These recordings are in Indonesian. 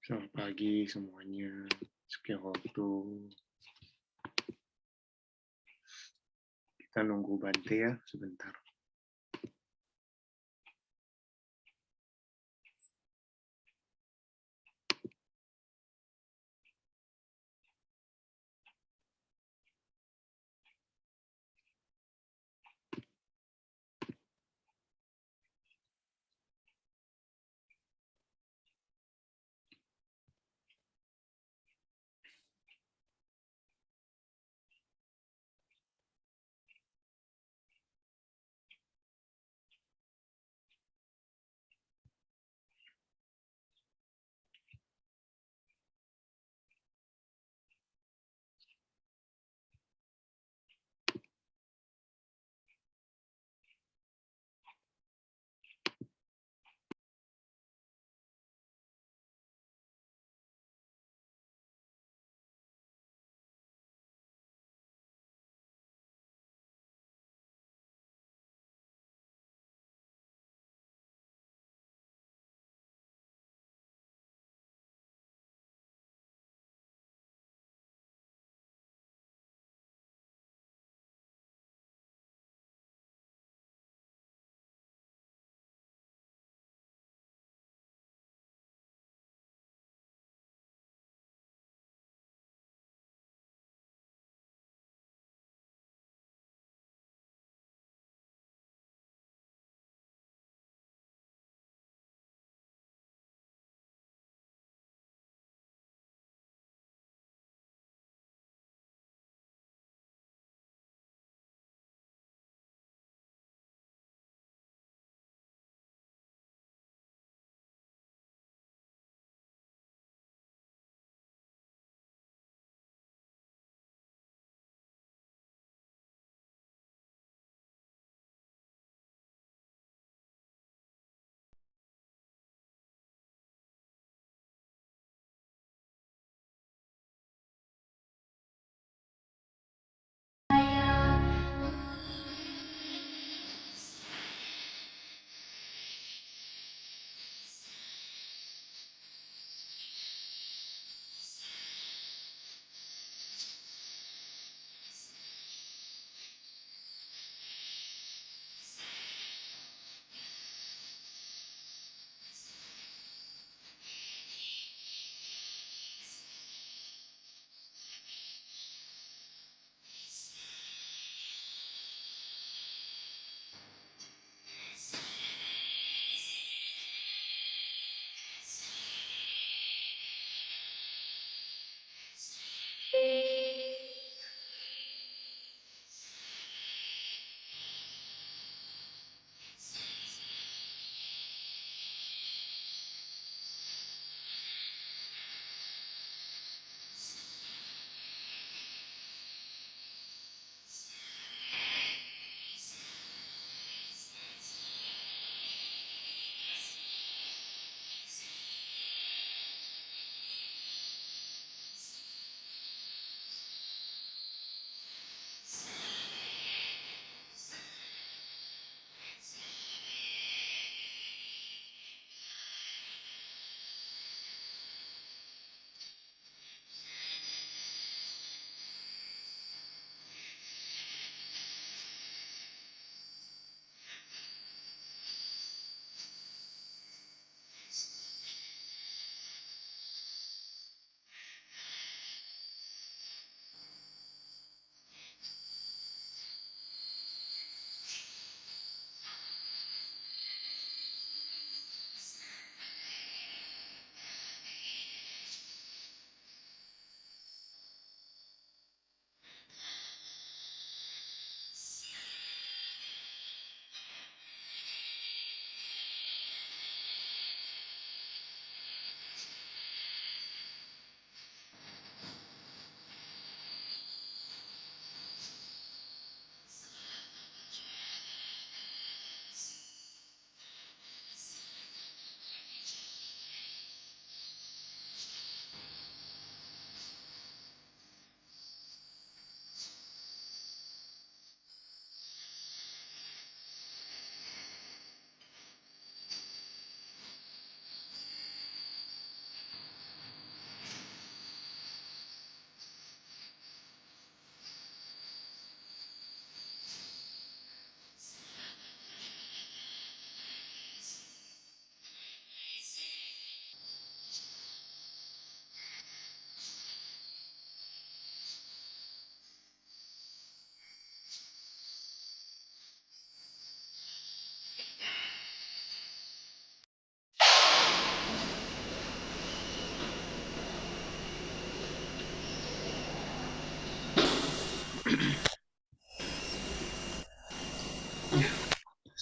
Selamat pagi semuanya. Sekian waktu. Kita nunggu Bante ya sebentar.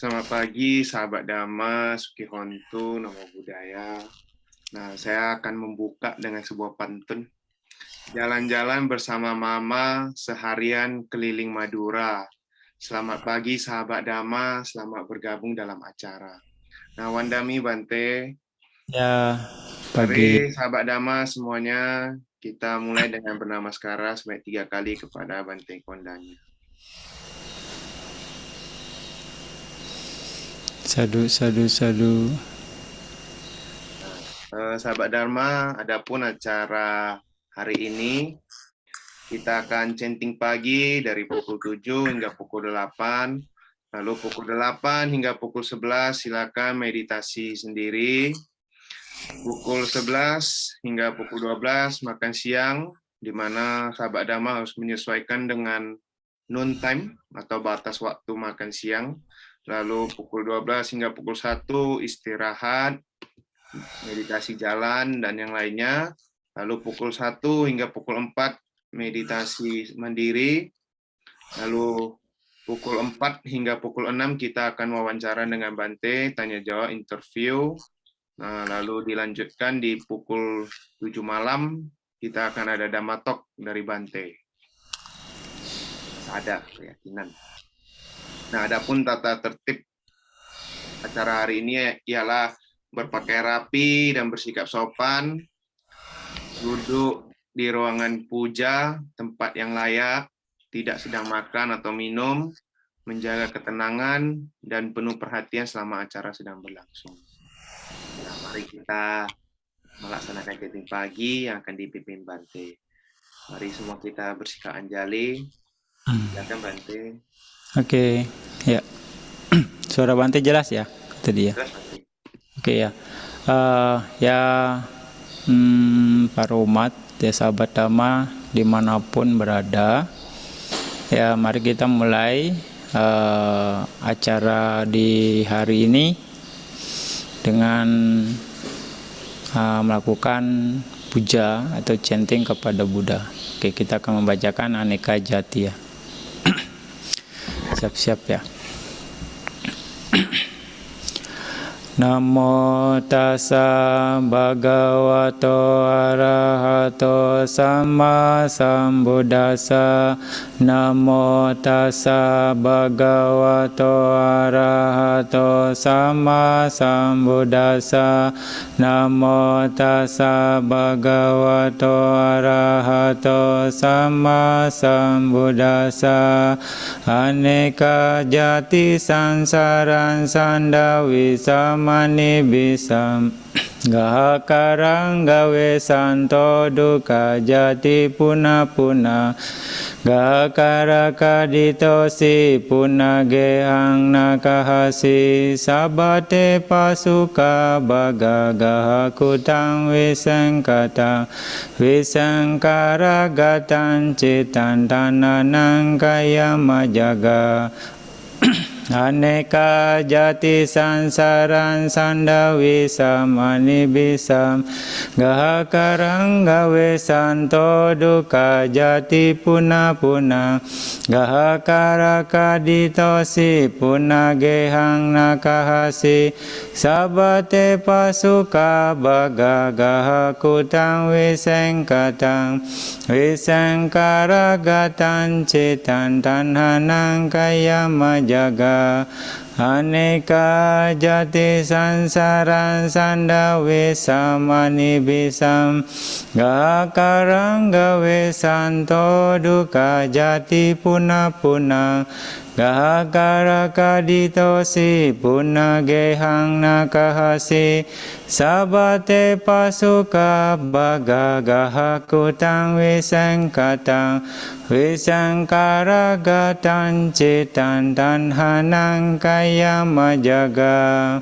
Selamat pagi, sahabat Dhamma, Sukihontu, Namo Buddhaya. Nah, saya akan membuka dengan sebuah pantun. Jalan-jalan bersama Mama seharian keliling Madura. Selamat pagi, sahabat Dhamma, selamat bergabung dalam acara. Nah, Wandami, Bante. Ya, Mari, pagi. sahabat Dhamma semuanya, kita mulai dengan bernamaskara sebanyak 3 kali kepada Bante Kondanya. Sadu, sadu, sadu. Sahabat Dharma, adapun acara hari ini, kita akan chanting pagi dari pukul 7 hingga pukul 8. Lalu pukul 8 hingga pukul 11 silakan meditasi sendiri. Pukul 11 hingga pukul 12 makan siang, di mana sahabat Dhamma harus menyesuaikan dengan noon time atau batas waktu makan siang. Lalu pukul 12 hingga pukul 1 istirahat, meditasi jalan, dan yang lainnya. Lalu pukul 1 hingga pukul 4 meditasi mandiri. Lalu pukul 4 hingga pukul 6 kita akan wawancara dengan Bante, tanya jawab, interview. Nah, lalu dilanjutkan di pukul 7 malam, kita akan ada Dhamma Talk dari Bante. Ada keyakinan. Nah, adapun tata tertib acara hari ini ialah berpakaian rapi dan bersikap sopan, duduk di ruangan puja, tempat yang layak, tidak sedang makan atau minum, menjaga ketenangan, dan penuh perhatian selama acara sedang berlangsung. Nah, mari kita melaksanakan chanting pagi yang akan dipimpin Bante. Mari semua kita bersikap anjali. Silakan Bante. Oke, ya. Suara Bante jelas ya tadi ya. Jelas, Bante. Oke ya. Para umat, ya sahabat Dhamma dimanapun berada, ya mari kita mulai acara di hari ini dengan melakukan puja atau chanting kepada Buddha. Oke, kita akan membacakan Aneka Jati ya. Siap-siap ya. Namo tassa bhagavato arahato samma sambuddhassa. Namo tassa bhagavato arahato samma sambuddhassa. Namo tassa bhagavato arahato samma sambuddhassa. Aneka jati sansaran sandawi samani bisam gahakarang gawe santo duka jati puna puna gahakara kaditosi puna gehang nakahasi sabate pasuka baga gahakutang wisengkata wisengkara gatan citan tananang kaya majaga. Aneka jati sansaran sandawi samani bisam gahakarang gawe santo duka jati puna puna gahakara kaditosi puna gehang nakahasi sabate pasuka baga gahakutang wisengkatang wisengkara gatan citan tanhanang kaya majaga. Aneka jati sansaran sandawi samani bisam gahakarang gawe santo duka jati puna puna gahakara kaditosi puna gehang nakahasi sabate pasuka baga gahakutang wisengkatang wisengkara gatan citan tanhanang kaya majaga.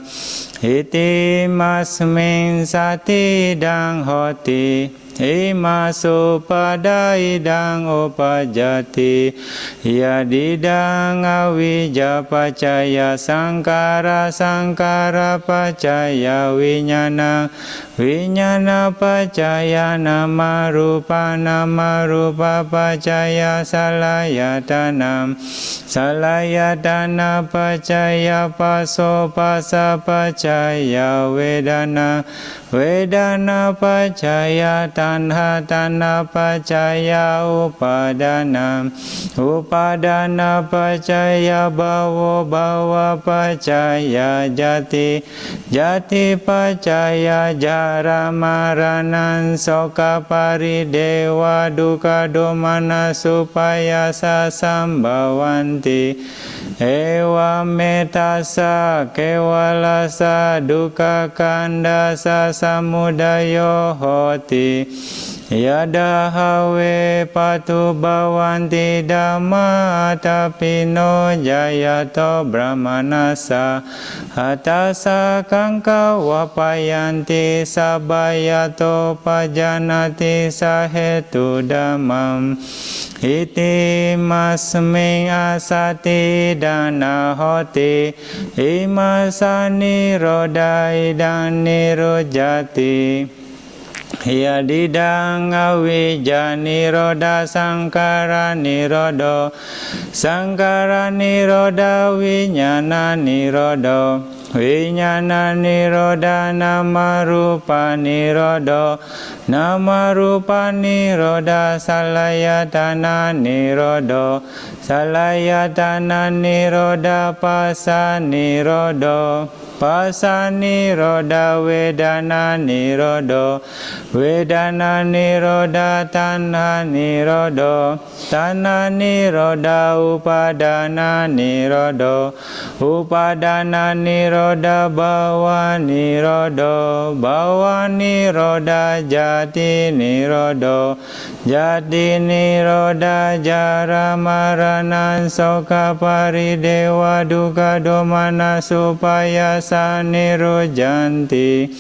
Iti masmin sati dang hoti Himasu pada idang upajati yadidang awija pacaya sangkara sangkara pacaya winyana winyana pacaya nama rupa pacaya salayatanam salayatana pacaya paso pasa pacaya vedana vedana pacaya tanha tanha pacaya upadana upadana pacaya bhava bhava pacaya jati jati pacaya jara maranan soka paridewa duka domana supaya sambhavanti ewa metasa kewalasa duka kandasa samudayo hoti yada hawe patu bhavanti dhamma tapino jayato brahmanasa hatasa kangka wapayanti sabayato pajanati sahetu dhammam iti masming asati dana hoti imasani roda idang nirojati yadidang awija niroda sangkara nirodo sangkara niroda winyana nirodo winyana niroda nama rupa nirodo nama rupa niroda salayatana nirodo salayatana niroda pasa nirodo pasa niroda vedana nirodo vedana niroda tanha nirodo tanha niroda upadana nirodo upadana niroda bhava nirodo bhava niroda jati nirodo jati niroda jara marana soka paridewa duka domana supaya nirojanti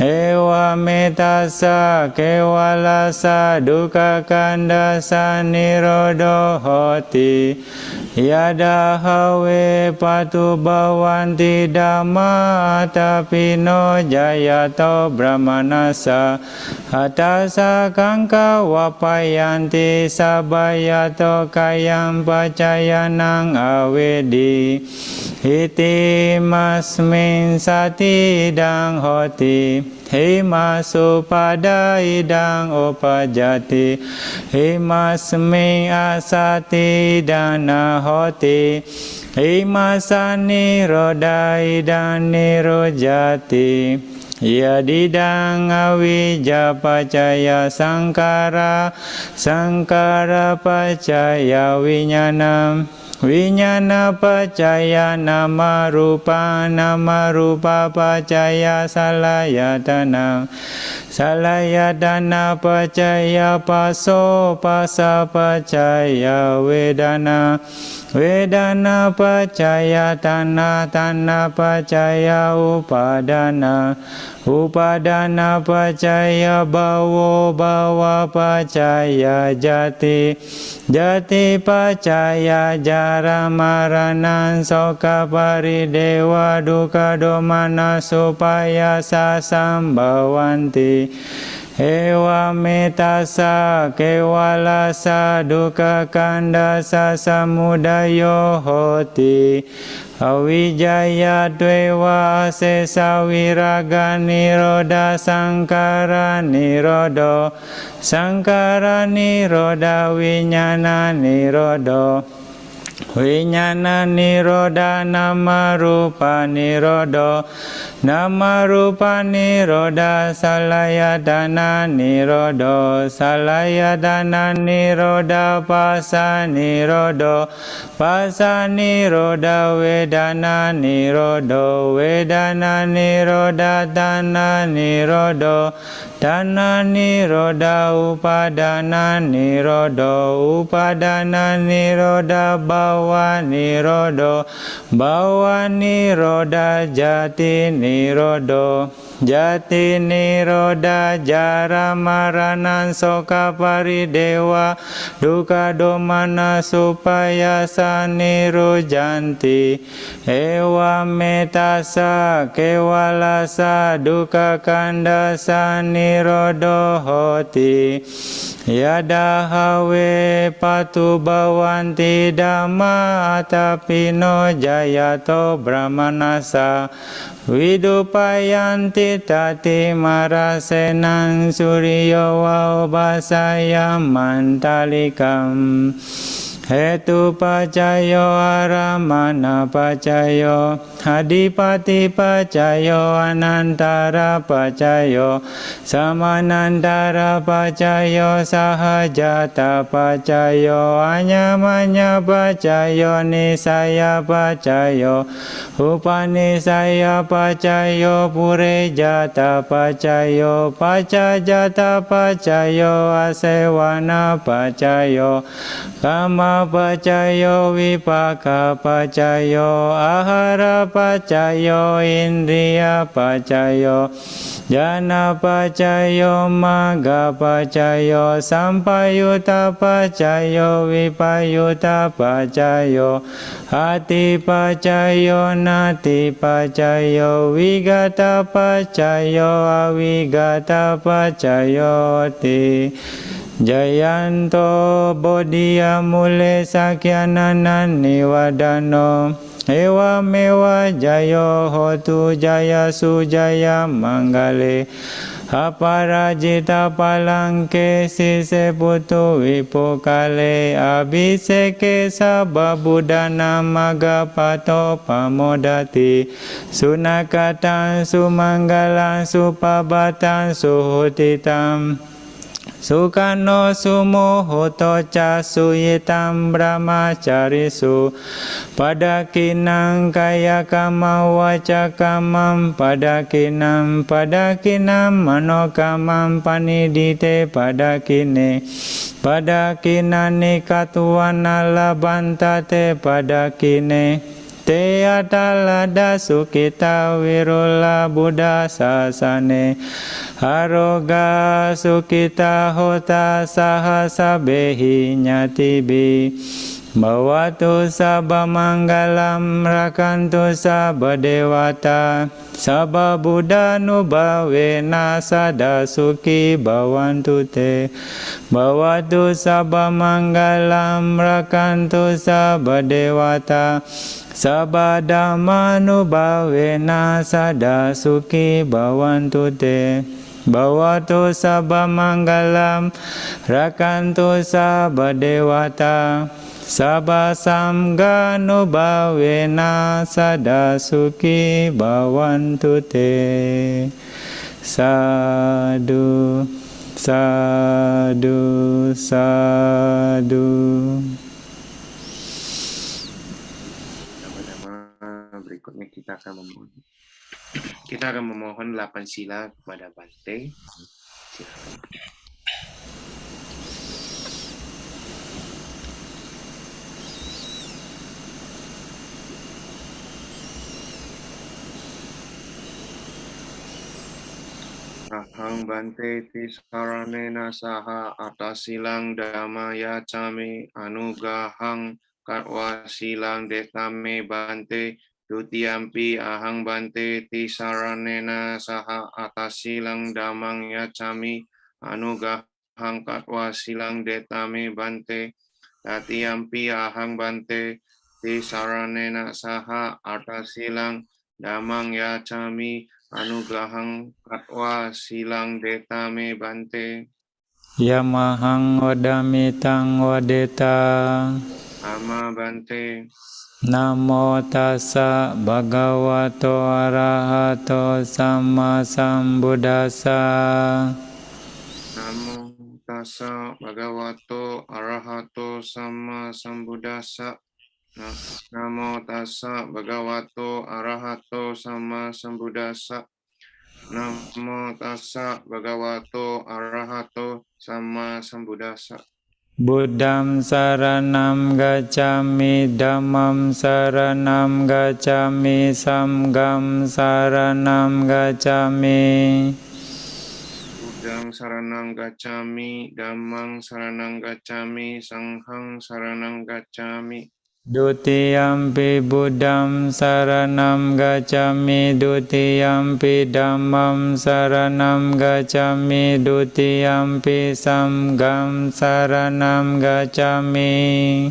ewa metasa kewalasa duka kandasa nirodo hoti yada hawe patu bhavanti dhamma tapino jayato brahmanasa hatasa kangka wapayanti sabayato kayam pacayanang awedi iti masmin sati idang hoti himasu pada idang upajati himasmin asati dana hoti himasani roda idang nirojati yadidang awija pacaya sangkara sangkara pacaya winyana winyana pacaya nama rupa pacaya salayatana salayatana pacaya paso pasa pacaya vedana vedana pacaya tanha tanha pacaya upadana upadana pacaya bhava bhava pacaya jati jati pacaya jara maranan soka paridewa duka domana supaya sambhavanti ewa metasa kewalasa duka kandasa samudayo hoti awijaya dwewa sesa viraga niroda sangkara nirodo sangkara niroda winyana nirodo winyana niroda nama rupa nirodo nama rupa niroda salayadana nirodo salayadana niroda pasa nirodo pasa niroda vedana nirodo vedana niroda tanha nirodo tanha niroda upadana nirodo upadana niroda bhava nirodo bhava niroda jati nirodo Jati niroda jara maranan soka paridewa duka domana supaya sanirujanti ewa metasa kewalasa duka kanda sanirodo hoti yada hawe patu bawanti dhamma atapino jayato brahmanasa Vidupayanti tati marasenan suryo waubasaya mantalikam Hetu pacayo aramana pacayo Adipati pacayo anantara pacayo Samanantara pacayo sahajata pacayo Anyamanya pacayo nisaya pacayo Upanisaya pacayo purejata pacayo Pacajata pacayo asewana pacayo Kama pacayo vipaka pacayo ahara pacayo indriya pacayo jana pacayo maga pacayo sampayuta pacayo vipayuta pacayo hati pacayo nati pacayo vigata pacayo avigata pacayo ti Jayanto bodhiya mule sakyananan niwadano ewa mewa jayo hotu jaya sujaya manggale aparajita palangke sise putu vipukale abhiseke sababudana magapato pamodati sunakatan sumanggalan supabatan suhutitam Sukano sumuhoto ca suyitam brahmacarisu Padakinang kaya kama waca kamam Padakinam manokamam panidite padakine Padakinani katuana labantate padakine Te atalada sukita wirula buddha sasane Aroga sukita hota sahasa behi nyatibi Bhavatu sabba manggalam rakantu sabba dewata Sabba buddha nubhavena sada sukhi bhavantu te Bhavatu sabba manggalam rakantu sabba dewata Sabba dhamma nubhavena sada sukhi bhavantu te Bhavatu sabba manggalam rakantu sabba dewata Sabba samga nubhavena sada sukhi bhavantu te Sadhu, sadhu, sadhu. Berikutnya kita akan memohon 8 sila kepada Bante. Silakan. Ahang Bante tisaranena saha atasilang dhamma yacami anugahang katwa silang dekame Bante Dutiyampi ahang Bante tisaranena saha atasilang dhammang yacami anugahang katwa silang dekame Bante Tatiyampi ahang Bante tisaranena saha atasilang dhammang yacami Anugahang katwa silang detame Bante Yamahang wadamitang wadeta Ama Bante Namo tassa bhagavato arahato samma sambuddhassa Namo tassa bhagavato arahato samma sambuddhassa Namo tassa bhagavato arahato samma sambuddhassa Namo tassa bhagavato arahato samma sambuddhassa Buddham saranam gacchami, dhammam saranam gacchami, sangham saranam gacchami. Buddhang saranang gacchami, dhammang saranang gacchami, sanghang saranang gacchami. Dutiyampi buddham saranam gacchami, dutiyampi dhammam saranam gacchami, dutiyampi sangham saranam gacchami.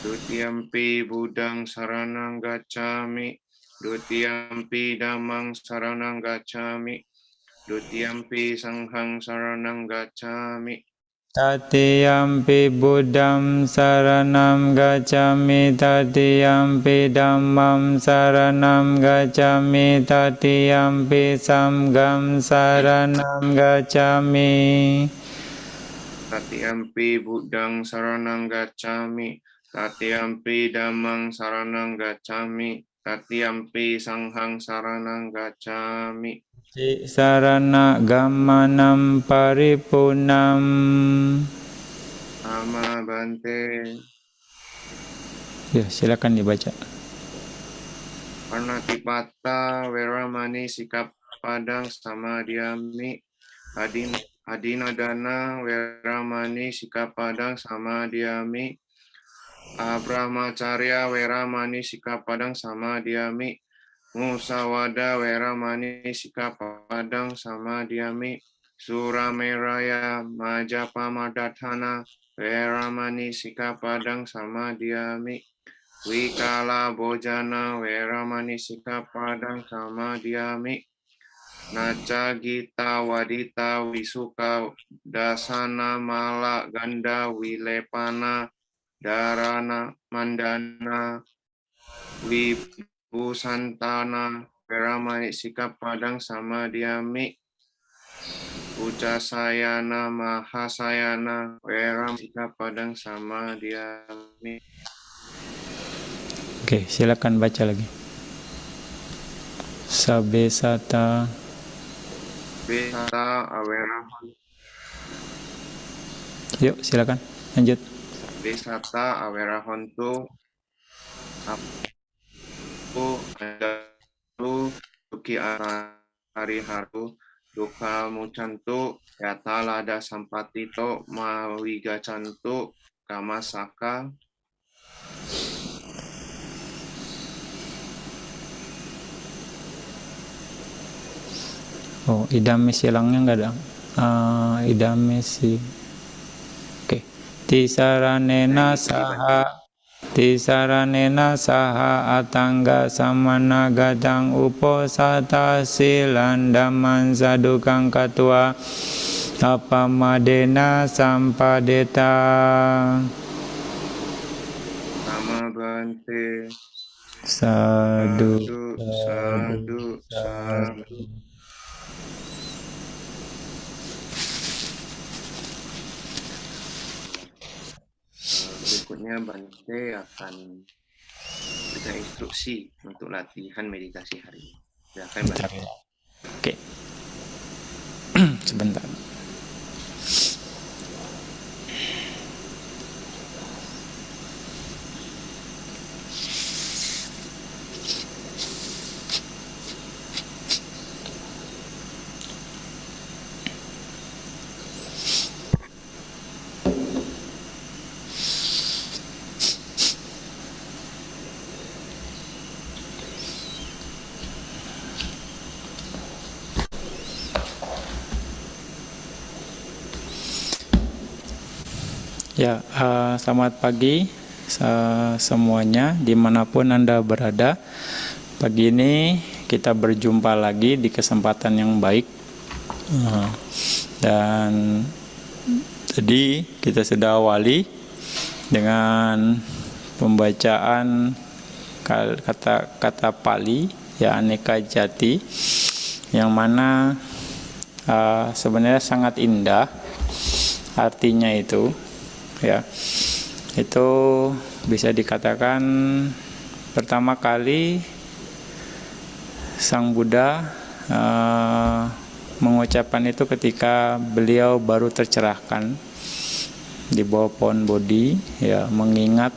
Dutiyampi buddhang saranang gacchami, dutiyampi dhammang saranang gacchami, dutiyampi sanghang saranang gacchami. Tatiyampi buddham saranam gacchami, tatiyampi dhammam saranam gacchami, tatiyampi sangham saranam gacchami. Tatiyampi buddhang saranang gacchami, tatiyampi dhammang saranang gacchami, tatiyampi sanghang saranang gacchami. Sarana gamanam paripunam. Ama Bante. Ya, silakan dibaca. Parnatipata Weramani sikap padang samadhyami. Adinadana Weramani sikap padang samadhyami. Abrahmacharya Weramani sikap padang samadhyami. Musawada Weramani sikap padang samadhyami. Surameraya Majapamadatthana Weramani sikap padang samadhyami. Wikala Bojana Weramani sikap padang samadhyami. Naca Gita Wadita Wisuka Dasana Mala Ganda Wilepana Darana Mandana Wibusantana Weramani sikap padang samadhyami. Ucasayana Mahasayana Weramani sikap padang samadhyami. Oke, silakan baca lagi. Sabesata Besata Awerahan. Yuk, silakan lanjut. Besata Awerahontu Aku Andalu Duki Hari Haru Duka Mucantu Yatalada Sampatito Mawigacantu Kamasaka. Oh, idame silangnya enggak ada. Idame si. Oke. Tisaranena saha atangga samana gadang uposata silandaman sadukang katua apamadena sampadeta. Nama Bante. Sadu. Berikutnya Bante akan berikan instruksi untuk latihan meditasi hari ini. Silakan Bante. Oke. Sebentar. Ya, selamat pagi semuanya dimanapun Anda berada. Pagi ini kita berjumpa lagi di kesempatan yang baik. Dan tadi kita sudah awali dengan pembacaan kata-kata Pali, ya aneka jati, yang mana sebenarnya sangat indah artinya itu. Ya, itu bisa dikatakan pertama kali Sang Buddha mengucapkan itu ketika beliau baru tercerahkan di bawah pohon Bodhi, ya, mengingat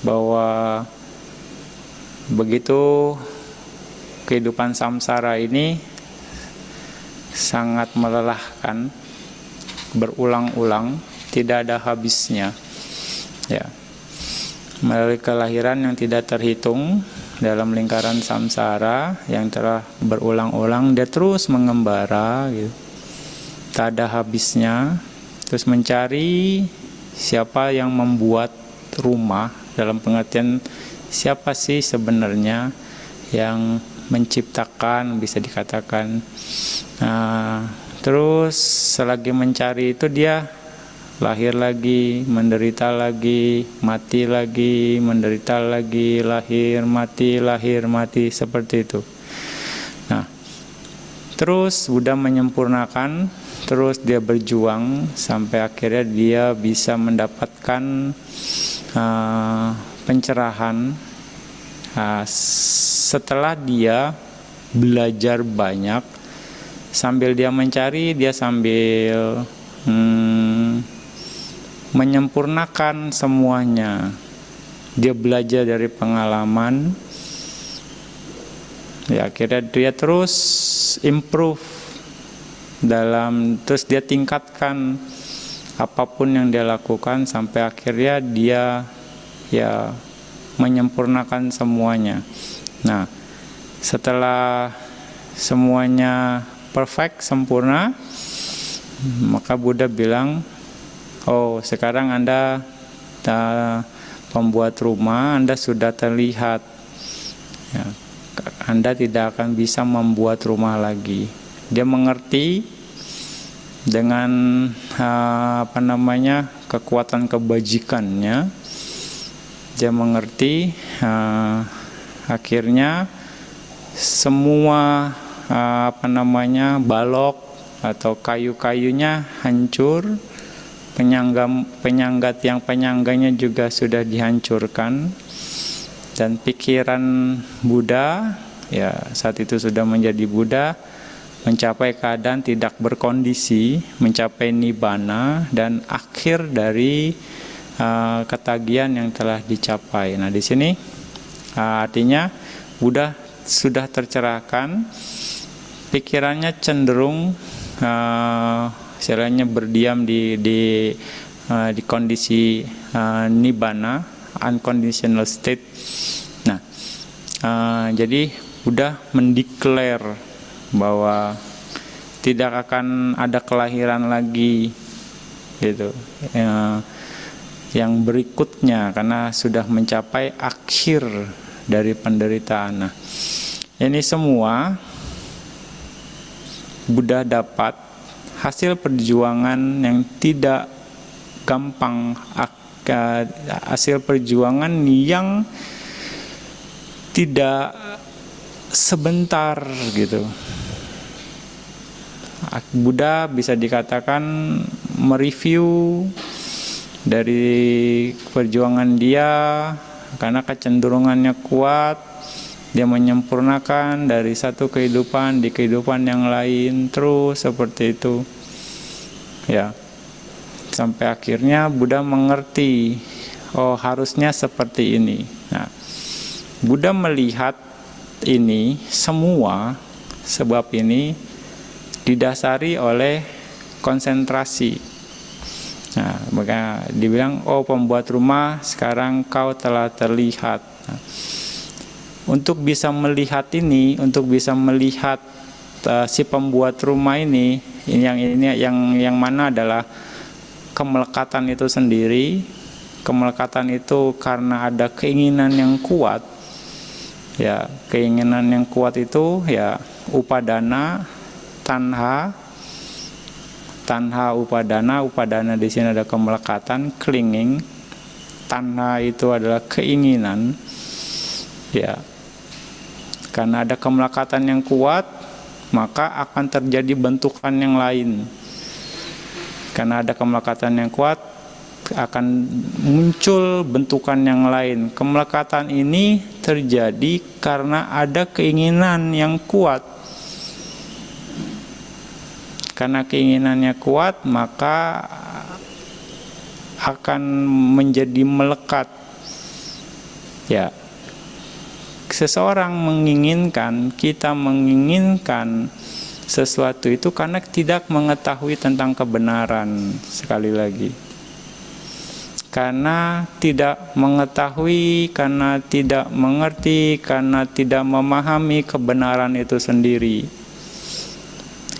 bahwa begitu kehidupan samsara ini sangat melelahkan, berulang-ulang, tidak ada habisnya, ya. Melalui kelahiran yang tidak terhitung dalam lingkaran samsara yang telah berulang-ulang, dia terus mengembara, gitu. Tak ada habisnya, terus mencari siapa yang membuat rumah, dalam pengertian siapa sih sebenarnya yang menciptakan, bisa dikatakan. Terus selagi mencari itu dia lahir lagi, menderita lagi, mati lagi, menderita lagi, lahir, mati, seperti itu. Nah, terus Buddha menyempurnakan, terus dia berjuang sampai akhirnya dia bisa mendapatkan pencerahan. Setelah dia belajar banyak, sambil dia mencari, dia sambil menyempurnakan semuanya. Dia belajar dari pengalaman, ya, akhirnya dia terus improve terus dia tingkatkan apapun yang dia lakukan sampai akhirnya dia, ya, menyempurnakan semuanya. Nah, setelah semuanya perfect, sempurna, maka Buddha bilang, oh, sekarang Anda pembuat rumah, Anda sudah terlihat, ya, Anda tidak akan bisa membuat rumah lagi. Dia mengerti dengan kekuatan kebajikannya. Dia mengerti, akhirnya semua balok atau kayu-kayunya hancur, penyangganya juga sudah dihancurkan, dan pikiran Buddha, ya, saat itu sudah menjadi Buddha, mencapai keadaan tidak berkondisi, mencapai nibbana, dan akhir dari ketagihan yang telah dicapai. Nah, di sini artinya Buddha sudah tercerahkan, pikirannya cenderung istilahnya berdiam di kondisi nibbana, unconditional state. Nah, jadi Buddha mendeklar bahwa tidak akan ada kelahiran lagi, gitu, yang berikutnya, karena sudah mencapai akhir dari penderitaan. Nah, ini semua Buddha dapat hasil perjuangan yang tidak gampang, hasil perjuangan yang tidak sebentar, gitu. Buddha bisa dikatakan mereview dari perjuangan dia, karena kecenderungannya kuat, dia menyempurnakan dari satu kehidupan di kehidupan yang lain, terus seperti itu, ya, sampai akhirnya Buddha mengerti, oh, harusnya seperti ini. Nah, Buddha melihat ini semua, sebab ini didasari oleh konsentrasi. Nah, maka dibilang, oh, pembuat rumah, sekarang kau telah terlihat. Nah, untuk bisa melihat ini, untuk bisa melihat si pembuat rumah ini yang mana adalah kemelekatan itu sendiri. Kemelekatan itu karena ada keinginan yang kuat. Ya, keinginan yang kuat itu, ya, upadana, tanha upadana di sini ada kemelekatan, clinging. Tanha itu adalah keinginan, ya. Karena ada kemelekatan yang kuat, maka akan terjadi bentukan yang lain. Karena ada kemelekatan yang kuat, akan muncul bentukan yang lain. Kemelekatan ini terjadi karena ada keinginan yang kuat. Karena keinginannya kuat, maka akan menjadi melekat. Ya, seseorang menginginkan, kita menginginkan sesuatu itu karena tidak mengetahui tentang kebenaran. Sekali lagi, karena tidak mengetahui, karena tidak mengerti, karena tidak memahami kebenaran itu sendiri.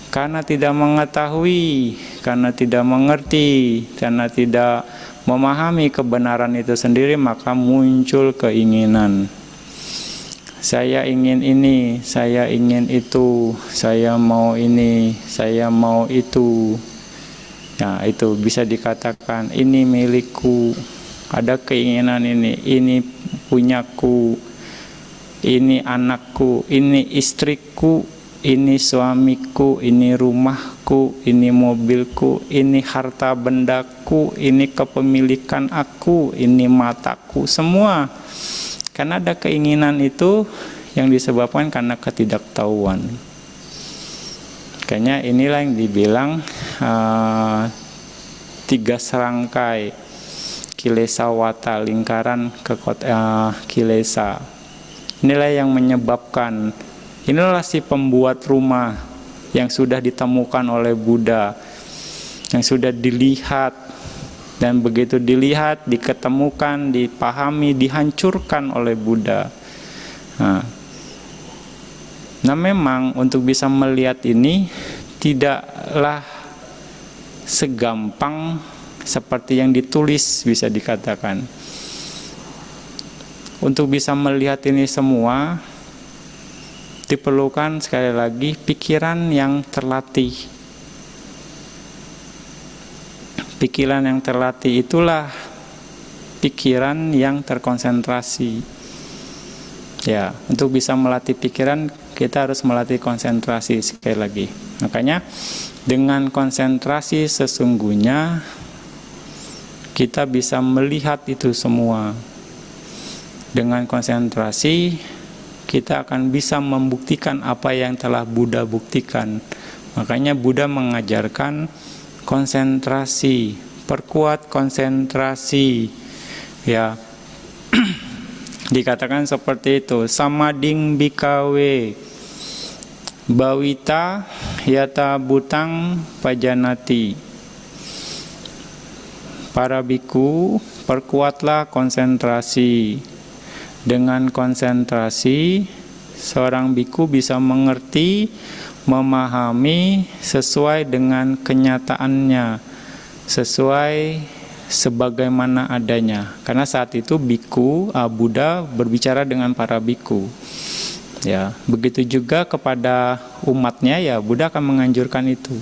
Karena tidak mengetahui, karena tidak mengerti, karena tidak memahami kebenaran itu sendiri, maka muncul keinginan. Saya ingin ini, saya ingin itu, saya mau ini, saya mau itu. Nah, itu bisa dikatakan ini milikku, ada keinginan ini punyaku, ini anakku, ini istriku, ini suamiku, ini rumahku, ini mobilku, ini harta bendaku, ini kepemilikan aku, ini mataku, semua. Karena ada keinginan itu yang disebabkan karena ketidaktahuan. Kayaknya inilah yang dibilang 3 serangkai kilesa wata, lingkaran kilesa. Inilah yang menyebabkan, inilah si pembuat rumah yang sudah ditemukan oleh Buddha, yang sudah dilihat, dan begitu dilihat, diketemukan, dipahami, dihancurkan oleh Buddha. Nah, memang untuk bisa melihat ini tidaklah segampang seperti yang ditulis, bisa dikatakan. Untuk bisa melihat ini semua diperlukan sekali lagi pikiran yang terlatih. Pikiran yang terlatih itulah pikiran yang terkonsentrasi. Ya, untuk bisa melatih pikiran kita harus melatih konsentrasi sekali lagi. Makanya dengan konsentrasi sesungguhnya kita bisa melihat itu semua. Dengan konsentrasi kita akan bisa membuktikan apa yang telah Buddha buktikan. Makanya Buddha mengajarkan konsentrasi, perkuat konsentrasi. Ya, dikatakan seperti itu. Samading bikawe bawita yata butang pajanati. Para biku, perkuatlah konsentrasi. Dengan konsentrasi, seorang biku bisa mengerti, memahami sesuai dengan kenyataannya, sesuai sebagaimana adanya. Karena saat itu biku, Buddha berbicara dengan para biku. Ya, begitu juga kepada umatnya, ya Buddha akan menganjurkan itu.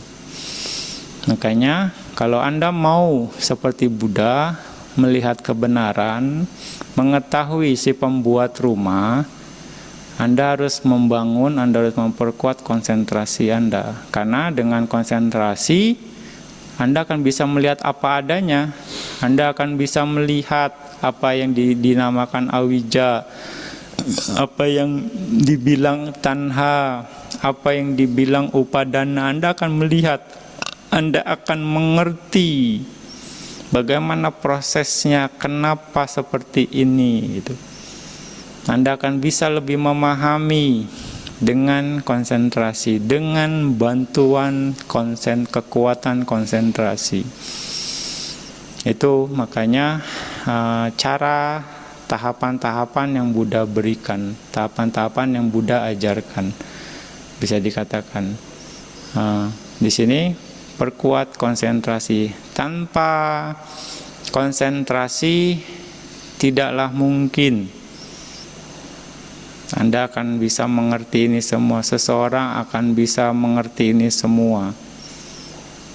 Makanya kalau Anda mau seperti Buddha, melihat kebenaran, mengetahui si pembuat rumah, Anda harus membangun, Anda harus memperkuat konsentrasi Anda. Karena dengan konsentrasi, Anda akan bisa melihat apa adanya. Anda akan bisa melihat apa yang dinamakan awija, apa yang dibilang tanha, apa yang dibilang upadana. Anda akan melihat, Anda akan mengerti bagaimana prosesnya, kenapa seperti ini gitu. Anda akan bisa lebih memahami dengan konsentrasi, dengan bantuan kekuatan konsentrasi. Itu makanya cara tahapan-tahapan yang Buddha berikan, tahapan-tahapan yang Buddha ajarkan, bisa dikatakan. Di sini perkuat konsentrasi. Tanpa konsentrasi tidaklah mungkin Anda akan bisa mengerti ini semua. Seseorang akan bisa mengerti ini semua.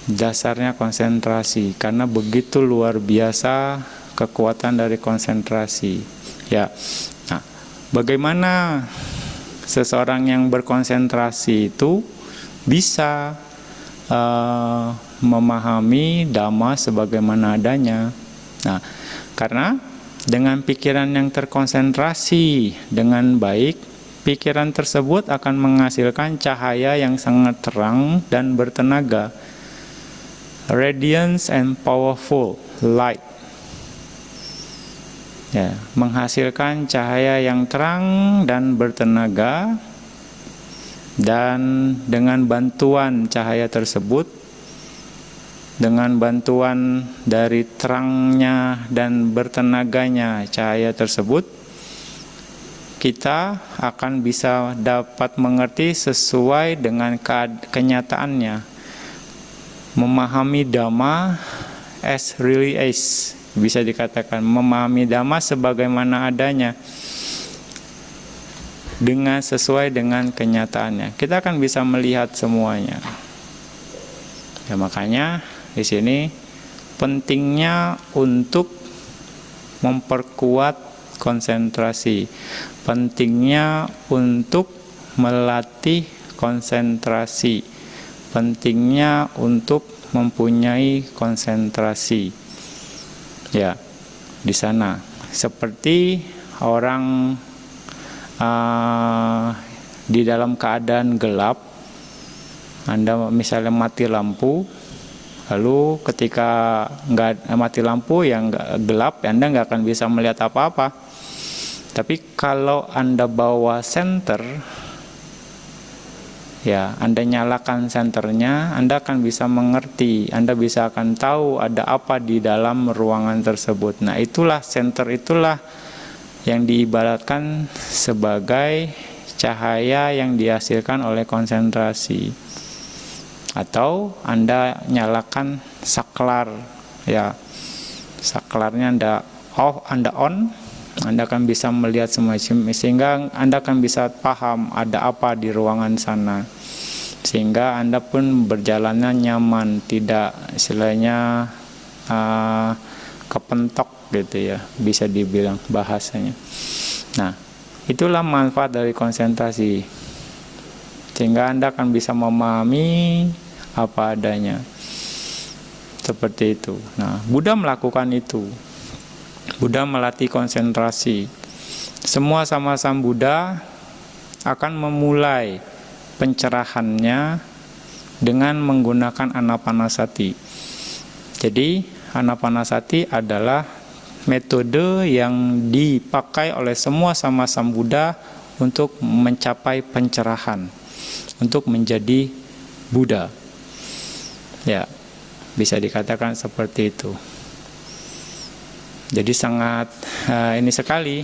Dasarnya konsentrasi, karena begitu luar biasa kekuatan dari konsentrasi. Ya. Nah, bagaimana seseorang yang berkonsentrasi itu bisa memahami Dhamma sebagaimana adanya? Nah, karena dengan pikiran yang terkonsentrasi dengan baik, pikiran tersebut akan menghasilkan cahaya yang sangat terang dan bertenaga. Radiance and powerful light. Ya, menghasilkan cahaya yang terang dan bertenaga, dan dengan bantuan cahaya tersebut, dengan bantuan dari terangnya dan bertenaganya cahaya tersebut, kita akan bisa dapat mengerti sesuai dengan kenyataannya, memahami Dhamma as really is, bisa dikatakan memahami Dhamma sebagaimana adanya, dengan sesuai dengan kenyataannya. Kita akan bisa melihat semuanya. Ya, makanya di sini pentingnya untuk memperkuat konsentrasi, pentingnya untuk melatih konsentrasi, pentingnya untuk mempunyai konsentrasi. Ya, di sana seperti orang di dalam keadaan gelap, Anda misalnya mati lampu, lalu ketika nggak mati lampu yang gelap, Anda nggak akan bisa melihat apa-apa. Tapi kalau Anda bawa senter, ya, Anda nyalakan senternya, Anda akan bisa mengerti, Anda bisa akan tahu ada apa di dalam ruangan tersebut. Nah, itulah senter, itulah yang diibaratkan sebagai cahaya yang dihasilkan oleh konsentrasi. Atau Anda nyalakan saklar, ya, saklarnya Anda off, Anda on, Anda akan bisa melihat semua, sehingga Anda akan bisa paham ada apa di ruangan sana, sehingga Anda pun berjalannya nyaman, tidak istilahnya kepentok gitu ya, bisa dibilang bahasanya. Nah, itulah manfaat dari konsentrasi, sehingga Anda akan bisa memahami apa adanya, seperti itu. Nah, Buddha melakukan itu. Buddha melatih konsentrasi. Semua sama-sama Buddha akan memulai pencerahannya dengan menggunakan anapanasati. Jadi anapanasati adalah metode yang dipakai oleh semua sama-sama Buddha untuk mencapai pencerahan, untuk menjadi Buddha. Ya, bisa dikatakan seperti itu. Jadi sangat ini sekali.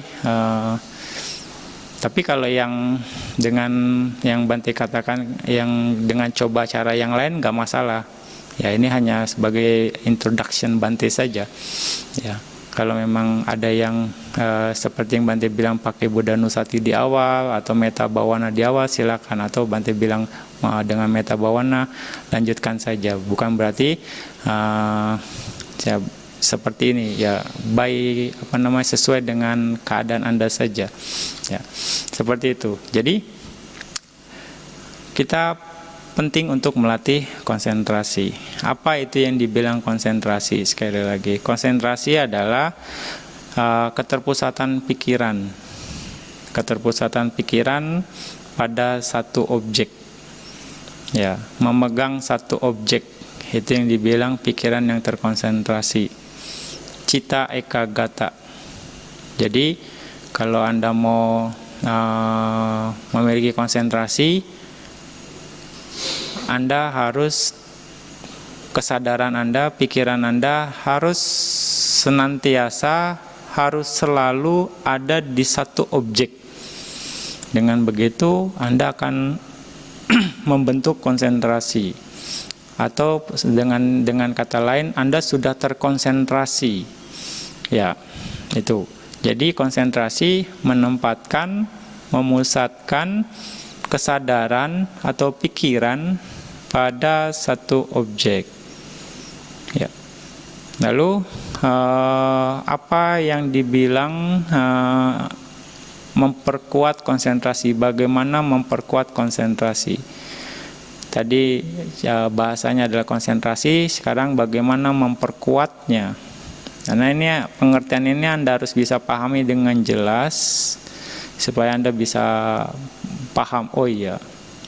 Tapi kalau yang dengan yang Bante katakan, yang dengan coba cara yang lain nggak masalah. Ya, ini hanya sebagai introduction Bante saja. Ya, kalau memang ada yang seperti yang Bante bilang pakai Buddha Nusati di awal atau Metta Bhavana di awal, silakan. Atau Bante bilang dengan Metta Bhavana, lanjutkan saja. Bukan berarti seperti ini, ya, sesuai dengan keadaan Anda saja, ya, seperti itu. Jadi kita penting untuk melatih konsentrasi. Apa itu yang dibilang konsentrasi? Sekali lagi, konsentrasi adalah keterpusatan pikiran pada satu objek, ya, memegang satu objek, itu yang dibilang pikiran yang terkonsentrasi. Cita ekagata. Jadi kalau Anda mau memiliki konsentrasi, Anda harus, kesadaran Anda, pikiran Anda harus senantiasa, harus selalu ada di satu objek. Dengan begitu Anda akan membentuk konsentrasi, atau dengan kata lain, Anda sudah terkonsentrasi. Ya, itu. Jadi konsentrasi menempatkan, memusatkan kesadaran atau pikiran pada satu objek. Ya. Lalu apa yang dibilang memperkuat konsentrasi? Bagaimana memperkuat konsentrasi? Tadi bahasanya adalah konsentrasi, sekarang bagaimana memperkuatnya? Karena ini pengertian ini Anda harus bisa pahami dengan jelas, supaya Anda bisa paham, oh iya,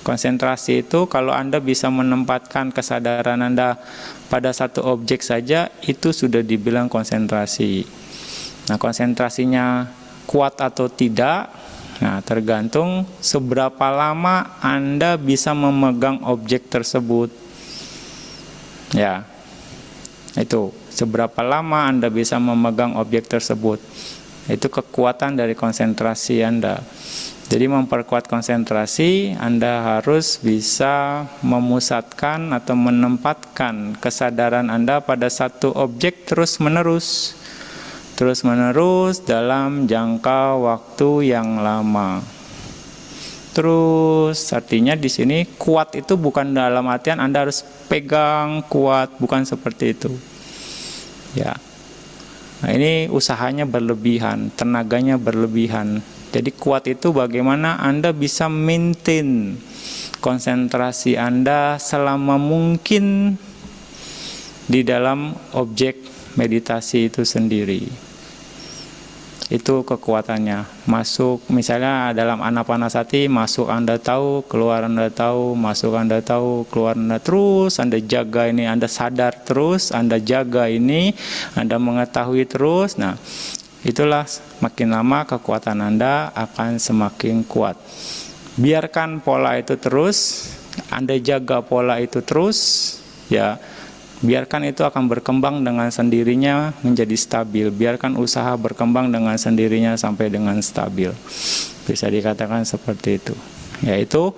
konsentrasi itu kalau Anda bisa menempatkan kesadaran Anda pada satu objek saja, itu sudah dibilang konsentrasi. Nah, konsentrasinya kuat atau tidak, nah tergantung seberapa lama Anda bisa memegang objek tersebut. Ya, itu seberapa lama Anda bisa memegang objek tersebut. Itu kekuatan dari konsentrasi Anda. Jadi memperkuat konsentrasi, Anda harus bisa memusatkan atau menempatkan kesadaran Anda pada satu objek terus-menerus dalam jangka waktu yang lama. Terus artinya di sini kuat itu bukan dalam artian Anda harus pegang kuat, bukan seperti itu. Ya. Nah, ini usahanya berlebihan, tenaganya berlebihan. Jadi kuat itu bagaimana Anda bisa maintain konsentrasi Anda selama mungkin di dalam objek meditasi itu sendiri. Itu kekuatannya. Masuk misalnya dalam anapanasati, masuk Anda tahu, keluar Anda tahu, masuk Anda tahu, keluar Anda terus, Anda jaga ini, Anda sadar terus, Anda jaga ini, Anda mengetahui terus. Nah, itulah makin lama kekuatan Anda akan semakin kuat. Biarkan pola itu terus, Anda jaga pola itu terus, ya. Biarkan itu akan berkembang dengan sendirinya menjadi stabil. Biarkan usaha berkembang dengan sendirinya sampai dengan stabil. Bisa dikatakan seperti itu. Yaitu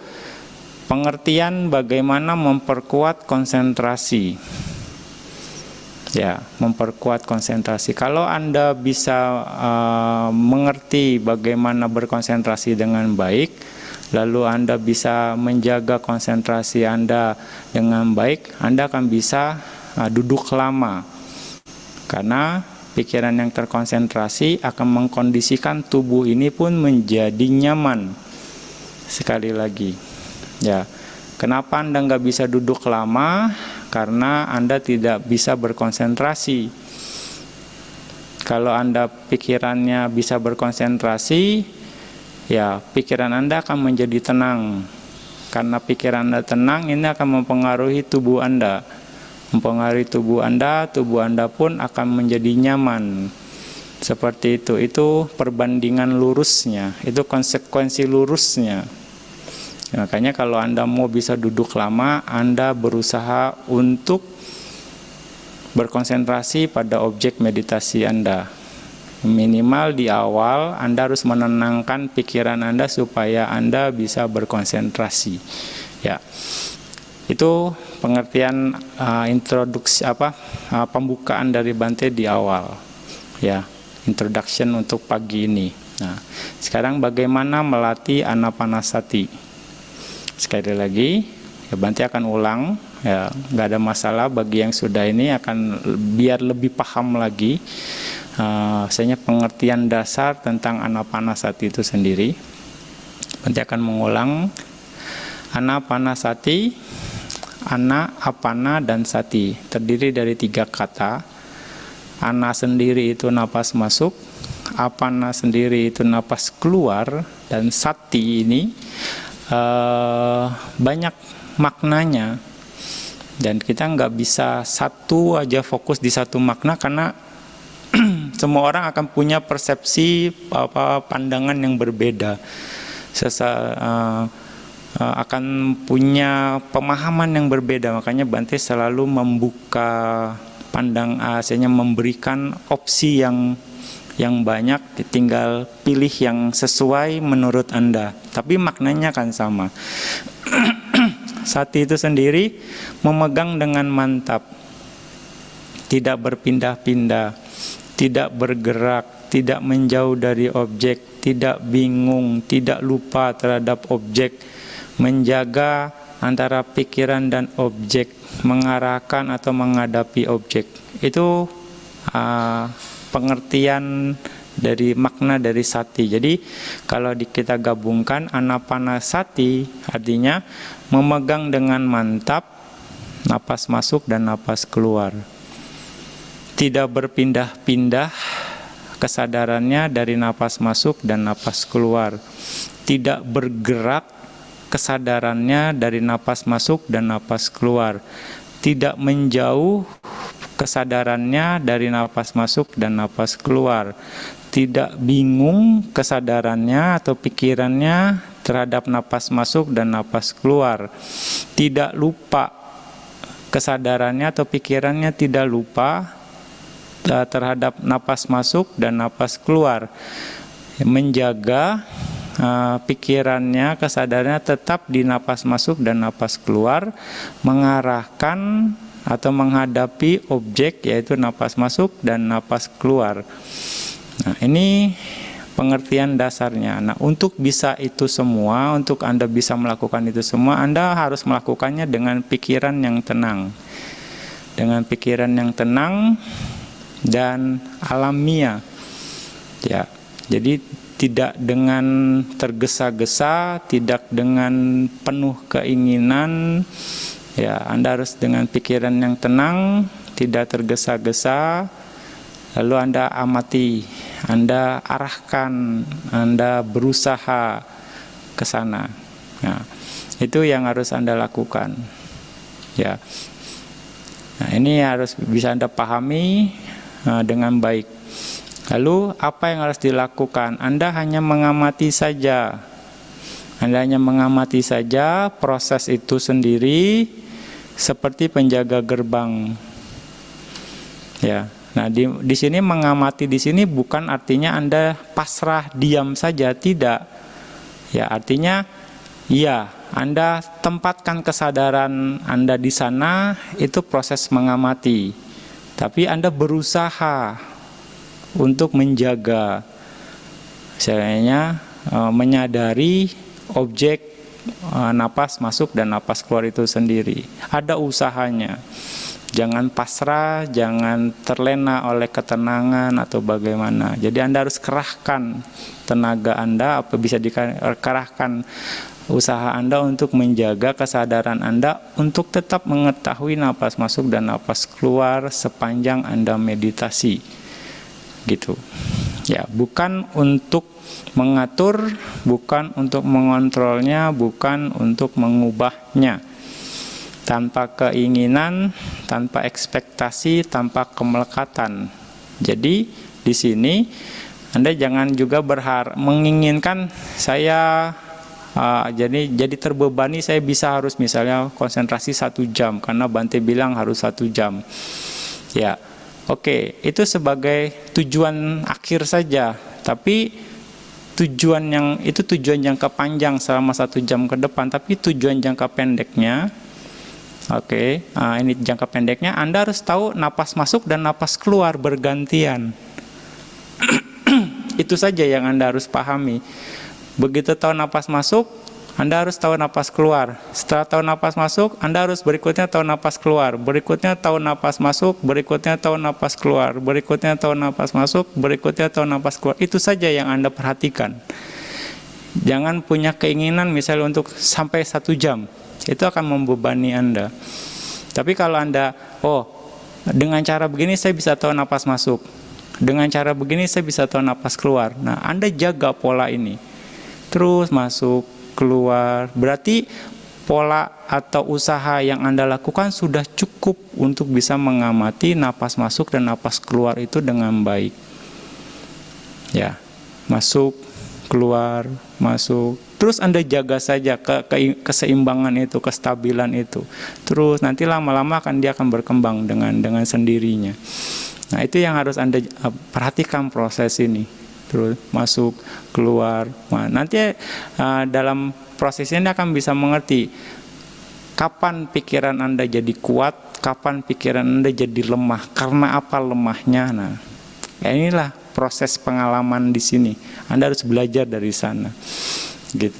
pengertian bagaimana memperkuat konsentrasi. Ya, memperkuat konsentrasi. Kalau Anda bisa mengerti bagaimana berkonsentrasi dengan baik, lalu Anda bisa menjaga konsentrasi Anda dengan baik, Anda akan bisa duduk lama. Karena pikiran yang terkonsentrasi akan mengkondisikan tubuh ini pun menjadi nyaman. Sekali lagi, ya, kenapa Anda nggak bisa duduk lama? Karena Anda tidak bisa berkonsentrasi. Kalau Anda pikirannya bisa berkonsentrasi, ya pikiran Anda akan menjadi tenang. Karena pikiran Anda tenang, ini akan mempengaruhi tubuh Anda. Mempengaruhi tubuh Anda pun akan menjadi nyaman. Seperti itu perbandingan lurusnya, itu konsekuensi lurusnya. Makanya kalau Anda mau bisa duduk lama, Anda berusaha untuk berkonsentrasi pada objek meditasi Anda. Minimal di awal Anda harus menenangkan pikiran Anda supaya Anda bisa berkonsentrasi. Ya, itu pengertian introduksi pembukaan dari Bante di awal. Ya, introduction untuk pagi ini. Nah, sekarang bagaimana melatih anapanasati? Sekali lagi, ya Bante akan ulang. Ya, nggak ada masalah bagi yang sudah ini akan biar lebih paham lagi. Misalnya pengertian dasar tentang anapanasati itu sendiri. Nanti akan mengulang anapanasati, ana, apana, dan sati. Terdiri dari 3 kata. Ana sendiri itu napas masuk, apana sendiri itu napas keluar, dan sati ini banyak maknanya. Dan kita nggak bisa satu aja fokus di satu makna karena semua orang akan punya persepsi pandangan yang berbeda, akan punya pemahaman yang berbeda. Makanya Bante selalu membuka hasilnya memberikan opsi yang banyak, tinggal pilih yang sesuai menurut Anda, tapi maknanya kan sama. Sati itu sendiri memegang dengan mantap, tidak berpindah-pindah, tidak bergerak, tidak menjauh dari objek, tidak bingung, tidak lupa terhadap objek, menjaga antara pikiran dan objek, mengarahkan atau menghadapi objek. Itu pengertian dari makna dari sati. Jadi kalau kita gabungkan, anapanasati artinya memegang dengan mantap napas masuk dan napas keluar. Tidak berpindah-pindah kesadarannya dari napas masuk dan napas keluar. Tidak bergerak, kesadarannya dari napas masuk dan napas keluar. Tidak menjauh, kesadarannya dari napas masuk dan napas keluar. Tidak bingung, kesadarannya atau pikirannya terhadap napas masuk dan napas keluar. Tidak lupa, kesadarannya atau pikirannya tidak lupa terhadap napas masuk dan napas keluar. Menjaga pikirannya, kesadarannya tetap di napas masuk dan napas keluar, mengarahkan atau menghadapi objek yaitu napas masuk dan napas keluar. Nah, ini pengertian dasarnya. Nah, untuk bisa itu semua, untuk Anda bisa melakukan itu semua, Anda harus melakukannya dengan pikiran yang tenang. Dengan pikiran yang tenang dan alamiah. Ya, jadi tidak dengan tergesa-gesa, tidak dengan penuh keinginan. Ya, Anda harus dengan pikiran yang tenang, tidak tergesa-gesa. Lalu Anda amati, Anda arahkan, Anda berusaha ke sana. Nah, itu yang harus Anda lakukan. Ya. Nah, ini harus bisa Anda pahami dengan baik. Lalu apa yang harus dilakukan? Anda hanya mengamati saja. Anda hanya mengamati saja proses itu sendiri seperti penjaga gerbang. Ya. Nah, di sini mengamati di sini bukan artinya Anda pasrah diam saja, tidak. Ya, artinya ya, Anda tempatkan kesadaran Anda di sana, itu proses mengamati. Tapi Anda berusaha untuk menjaga, misalnya menyadari objek napas masuk dan napas keluar itu sendiri. Ada usahanya. Jangan pasrah, jangan terlena oleh ketenangan atau bagaimana. Jadi Anda harus kerahkan tenaga Anda, apa bisa dikerahkan usaha Anda untuk menjaga kesadaran Anda untuk tetap mengetahui napas masuk dan napas keluar sepanjang Anda meditasi. Gitu. Ya, bukan untuk mengatur, bukan untuk mengontrolnya, bukan untuk mengubahnya. Tanpa keinginan, tanpa ekspektasi, tanpa kemelekatan. Jadi di sini Anda jangan juga menginginkan saya jadi terbebani, saya bisa harus misalnya konsentrasi 1 jam karena Bante bilang harus 1 jam. Ya, oke, itu sebagai tujuan akhir saja. Tapi tujuan jangka panjang selama 1 jam ke depan. Tapi tujuan jangka pendeknya, ini jangka pendeknya, Anda harus tahu napas masuk dan napas keluar bergantian. Itu saja yang Anda harus pahami. Begitu tahu napas masuk, Anda harus tahu napas keluar. Setelah tahu napas masuk, Anda harus berikutnya tahu napas keluar. Berikutnya tahu napas masuk, berikutnya tahu napas keluar. Berikutnya tahu napas masuk, berikutnya tahu napas keluar. Itu saja yang Anda perhatikan. Jangan punya keinginan misalnya untuk sampai 1 jam. Itu akan membebani Anda. Tapi kalau Anda, dengan cara begini saya bisa tahu napas masuk. Dengan cara begini saya bisa tahu napas keluar. Nah, Anda jaga pola ini. Terus masuk, keluar. Berarti pola atau usaha yang Anda lakukan sudah cukup untuk bisa mengamati napas masuk dan napas keluar itu dengan baik. Ya, masuk, keluar, masuk. Terus Anda jaga saja keseimbangan itu, kestabilan itu. Terus nanti lama-lama dia akan berkembang dengan sendirinya. Nah, itu yang harus Anda perhatikan proses ini. Terus masuk, keluar. Nah, nanti dalam proses ini Anda akan bisa mengerti kapan pikiran Anda jadi kuat, kapan pikiran Anda jadi lemah. Karena apa lemahnya? Nah, inilah proses pengalaman di sini. Anda harus belajar dari sana. Gitu.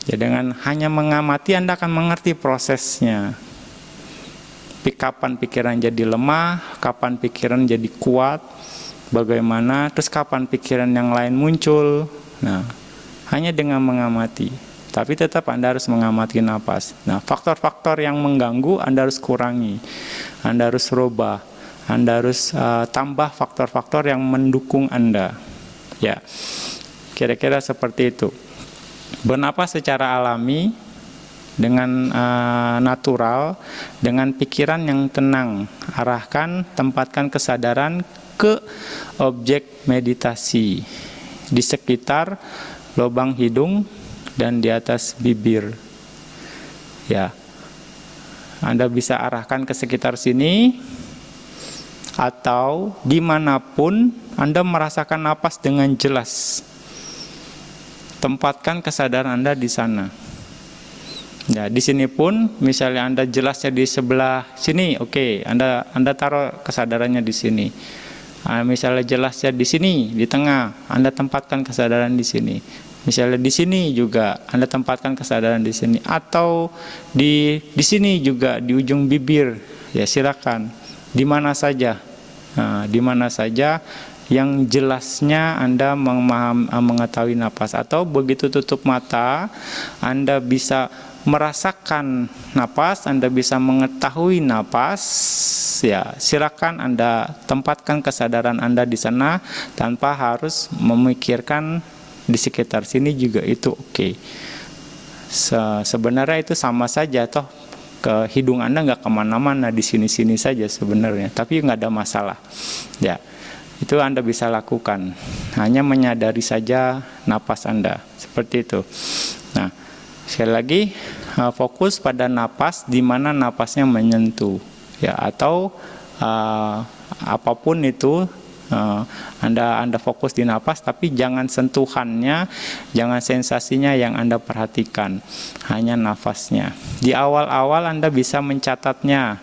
Ya, dengan hanya mengamati Anda akan mengerti prosesnya. Kapan pikiran jadi lemah, kapan pikiran jadi kuat, bagaimana, terus kapan pikiran yang lain muncul. Nah, hanya dengan mengamati. Tapi tetap Anda harus mengamati napas. Nah, faktor-faktor yang mengganggu Anda harus kurangi. Anda harus rubah. Anda harus tambah faktor-faktor yang mendukung Anda. Ya, kira-kira seperti itu. Bernapas secara alami, dengan natural, dengan pikiran yang tenang. Arahkan, tempatkan kesadaran ke objek meditasi di sekitar lubang hidung dan di atas bibir. Ya, Anda bisa arahkan ke sekitar sini, atau dimanapun Anda merasakan napas dengan jelas. Tempatkan kesadaran Anda di sana. Ya, di sini pun misalnya Anda jelasnya di sebelah sini, oke, Anda taruh kesadarannya di sini. Misalnya jelasnya di sini, di tengah, Anda tempatkan kesadaran di sini. Misalnya di sini juga Anda tempatkan kesadaran di sini, atau di sini juga di ujung bibir. Ya, silakan. Di mana saja. Nah, di mana saja yang jelasnya Anda mengetahui napas, atau begitu tutup mata Anda bisa merasakan napas, Anda bisa mengetahui napas. Ya, silakan Anda tempatkan kesadaran Anda di sana tanpa harus memikirkan di sekitar sini juga, itu oke. Sebenarnya itu sama saja toh, ke hidung Anda nggak kemana-mana, di sini-sini saja sebenarnya, tapi nggak ada masalah. Ya, itu Anda bisa lakukan, hanya menyadari saja napas Anda, seperti itu. Nah, sekali lagi, fokus pada napas di mana napasnya menyentuh, ya, atau apapun itu, Anda fokus di napas, tapi jangan sentuhannya, jangan sensasinya yang Anda perhatikan, hanya nafasnya. Di awal-awal Anda bisa mencatatnya,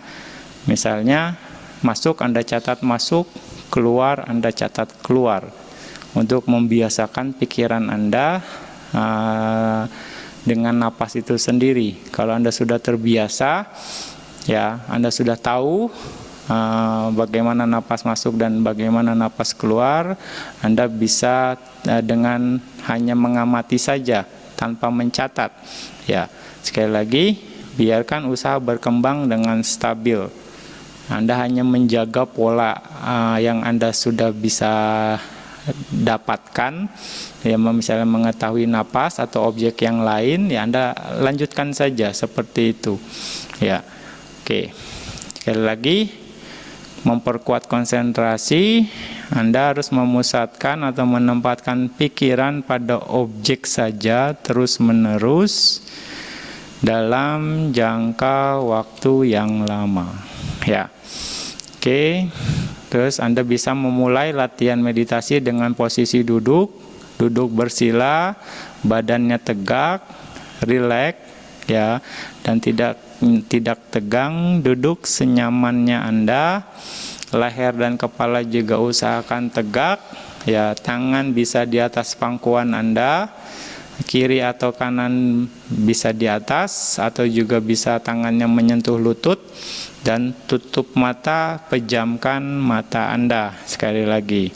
misalnya masuk Anda catat masuk, keluar Anda catat keluar, untuk membiasakan pikiran Anda dengan napas itu sendiri. Kalau Anda sudah terbiasa, ya, Anda sudah tahu bagaimana napas masuk dan bagaimana napas keluar, Anda bisa dengan hanya mengamati saja tanpa mencatat. Ya, sekali lagi, biarkan usaha berkembang dengan stabil. Anda hanya menjaga pola yang Anda sudah bisa dapatkan, ya, misalnya mengetahui napas atau objek yang lain, ya Anda lanjutkan saja seperti itu. Ya, oke. Sekali lagi, memperkuat konsentrasi, Anda harus memusatkan atau menempatkan pikiran pada objek saja terus-menerus dalam jangka waktu yang lama. Ya, oke. Terus Anda bisa memulai latihan meditasi dengan posisi duduk bersila, badannya tegak, rileks, ya, dan tidak tegang. Duduk senyamannya Anda. Leher dan kepala juga usahakan tegak, ya. Tangan bisa di atas pangkuan Anda, kiri atau kanan bisa di atas, atau juga bisa tangannya menyentuh lutut. Dan tutup mata, pejamkan mata Anda sekali lagi,